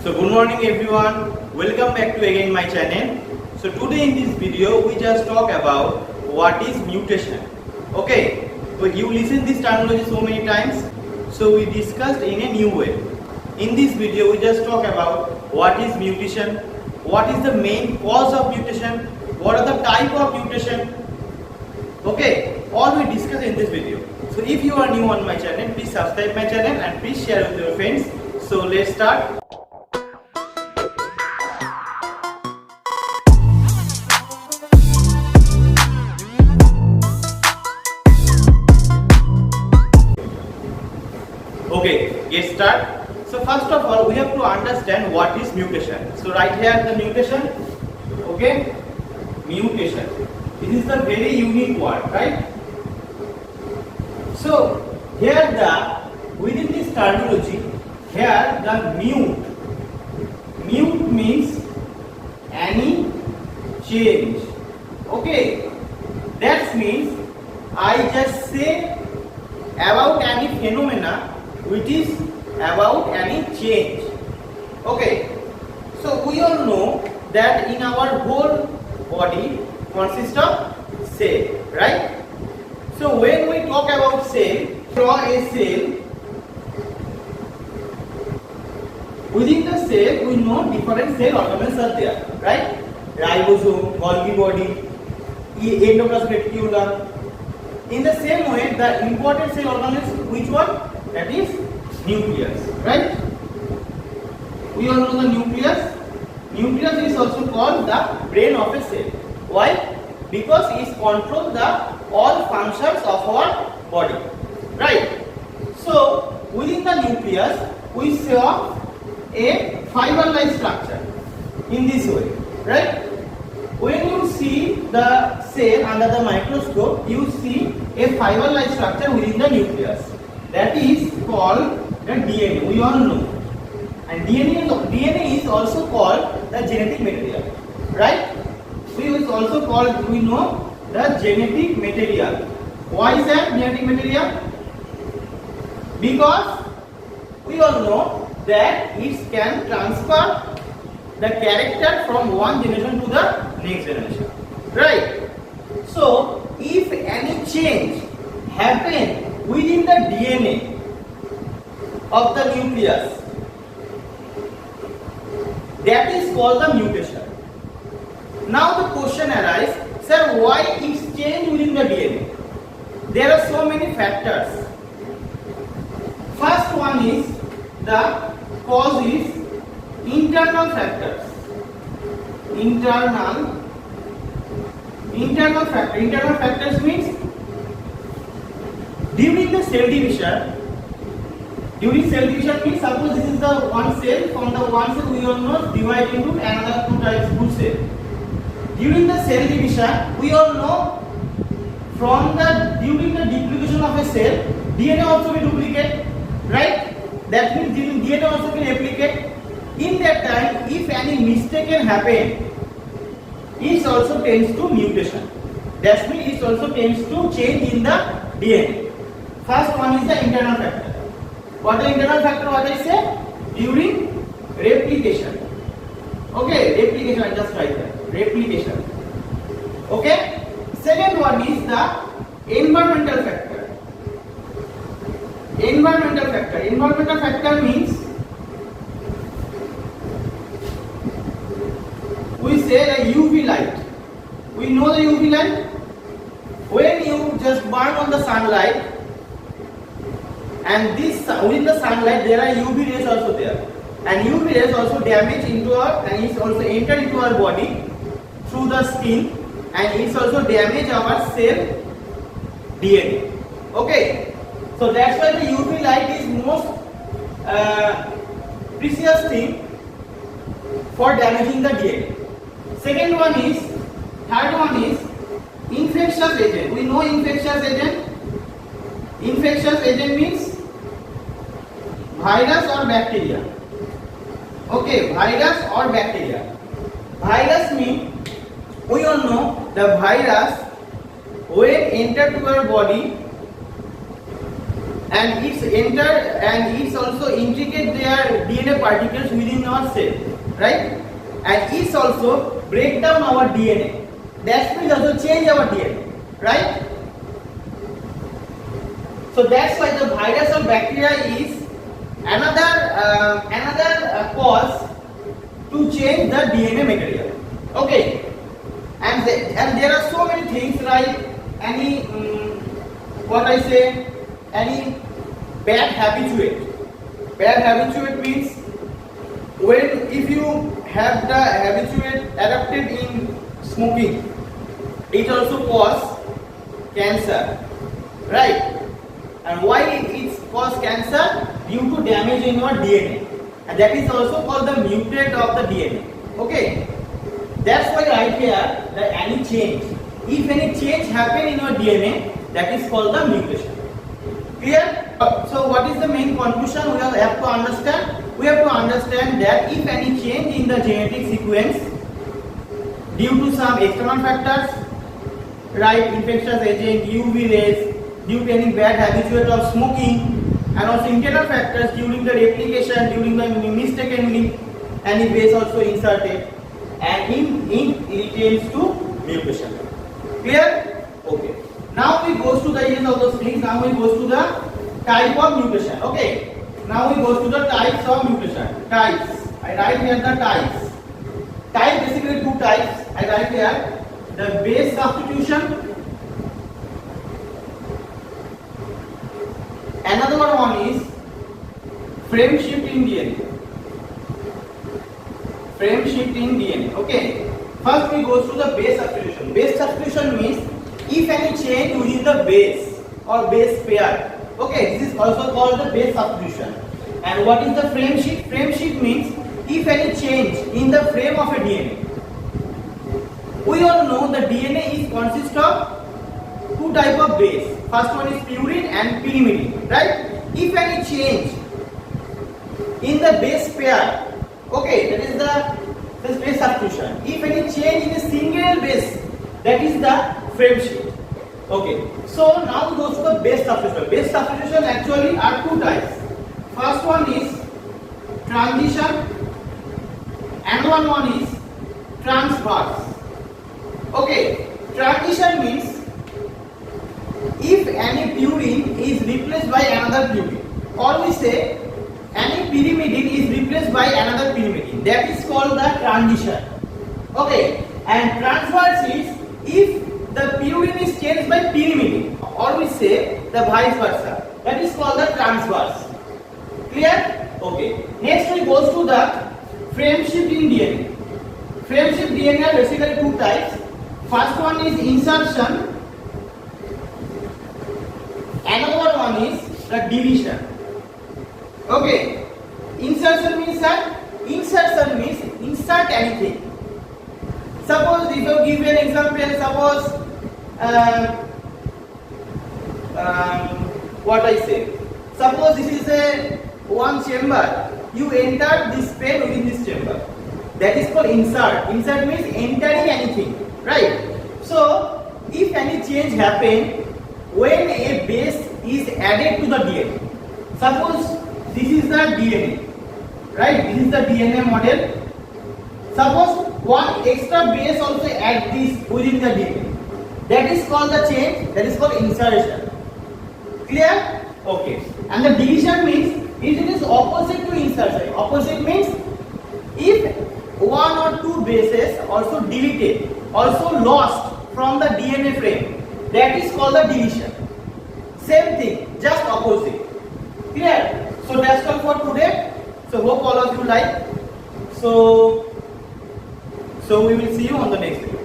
So good morning everyone, welcome back to again my channel. So today in this video we just talk about what is mutation. Okay, so you listen this terminology so many times, so we discussed in a new way. In this video we just talk about what is mutation, what is the main cause of mutation, what are the type of mutation. Okay, all we discuss in this video. So if you are new on my channel, please subscribe my channel and please share with your friends. So let's start. Okay, get start. So first of all, we have to understand what is mutation. So right here the mutation. Okay, mutation. This is the very unique word, right? So here within this terminology, here the mute means any change. Okay, that means I just say about any phenomena which is about any change. Okay, so we all know that in our whole body consists of cell, right? So when we talk about cell, draw a cell. Within the cell we know different cell organelles are there, right? Ribosome, Golgi body, endoplasmic reticulum. In the same way, the important cell organelles, which one? That is nucleus, right? We all know the nucleus. Nucleus is also called the brain of a cell. Why? Because it controls all functions of our body, right? So within the nucleus we saw a fiber-like structure in this way, right? When you see the cell under the microscope, you see a fiber-like structure within the nucleus. That is called the DNA. We all know, and DNA is also called the genetic material, right? We know the genetic material. Why is that genetic material? Because we all know that it can transfer the character from one generation to the next generation, right? So if any change happen within the DNA of the nucleus, that is called the mutation. Now the question arises, sir, why it's changed within the DNA? There are so many factors. First one is the cause is internal factors. Internal factors means during cell division means, suppose this is the one cell, from the one cell we all know divide into another two types of cell. During the cell division, we all know during the duplication of a cell, DNA also will duplicate, right? That means DNA also will replicate. In that time, if any mistake can happen, it also tends to mutation. That means it also tends to change in the DNA. First one is the internal factor. What the internal factor? What I say? During replication. Okay, replication. I just write that. Replication. Okay. Second one is the environmental factor. Environmental factor means we say the UV light. We know the UV light. When you just burn on the sunlight, and within the sunlight there are UV rays also there, and UV rays also damage into and it's also enter into our body through the skin, and it's also damage our cell DNA. Okay, so that's why the UV light is most precious thing for damaging the DNA. Third one is infectious agent. We know infectious agent. Infectious agent means virus or bacteria. Okay, virus or bacteria. Virus means, we all know the virus when enter to our body, and it's also integrate their DNA particles within our cell, right? And it's also break down our DNA. That means also change our DNA, right? So that's why the virus or bacteria is another cause to change the DNA material. Okay, and there are so many things like any any bad habituate. Bad habituate means if you have the habituate adapted in smoking, it also cause cancer, right? And why it cause cancer? Due to damage in your DNA, and that is also called the mutate of the DNA. Okay, that's why right here that any change, if any change happen in your DNA, that is called the mutation. Clear? So what is the main conclusion we have to understand? We have to understand that if any change in the genetic sequence due to some external factors, right, infectious agent, UV rays, due to any bad habituate of smoking, and also internal factors during the replication, during the mistakenly any base also inserted, and it leads to mutation. Clear? Okay. Now we go to the use of those things. Now we go to the type of mutation. Okay. Now we go to the types of mutation. Types. I write here the types. Type basically two types. I write here the base substitution. Another one is frame shift in DNA. Frame shift in DNA. Okay. First we go to the base substitution. Base substitution means if any change within the base or base pair. Okay, this is also called the base substitution. And what is the frame shift? Frame shift means if any change in the frame of a DNA. We all know the DNA is consist of two type of base. First one is purine and pyrimidine, right? If any change in the base pair, okay, that is the base substitution. If any change in a single base, that is the frame shift. Okay, so now we go to the base substitution. Base substitution actually are two types. First one is transition, and one is transverse. Okay, transition means if any purine is replaced by another purine, or we say any pyrimidine is replaced by another pyrimidine, that is called the transition. Okay, and transverse is if the purine is changed by pyrimidine, or we say the vice versa, that is called the transverse. Clear? Okay. Next we go to the frame shift in DNA. Frame shift DNA are basically two types. First one is insertion. Another one is the deletion. Okay. Insertion means insert anything. Suppose if you give an example, suppose what I say. Suppose this is a one chamber. You enter this pen within this chamber. That is called insert. Insert means entering anything, right? So if any change happen when a base is added to the DNA. Suppose this is the DNA, right? This is the DNA model. Suppose one extra base also add this within the DNA. That is called the change. That is called insertion. Clear? Okay. And the deletion means it is opposite to insertion. Opposite means if one or two bases also deleted, also lost from the DNA frame, that is called the deletion. Same thing, just opposite. Clear? So that's all for today. So hope all of you like. So we will see you on the next video.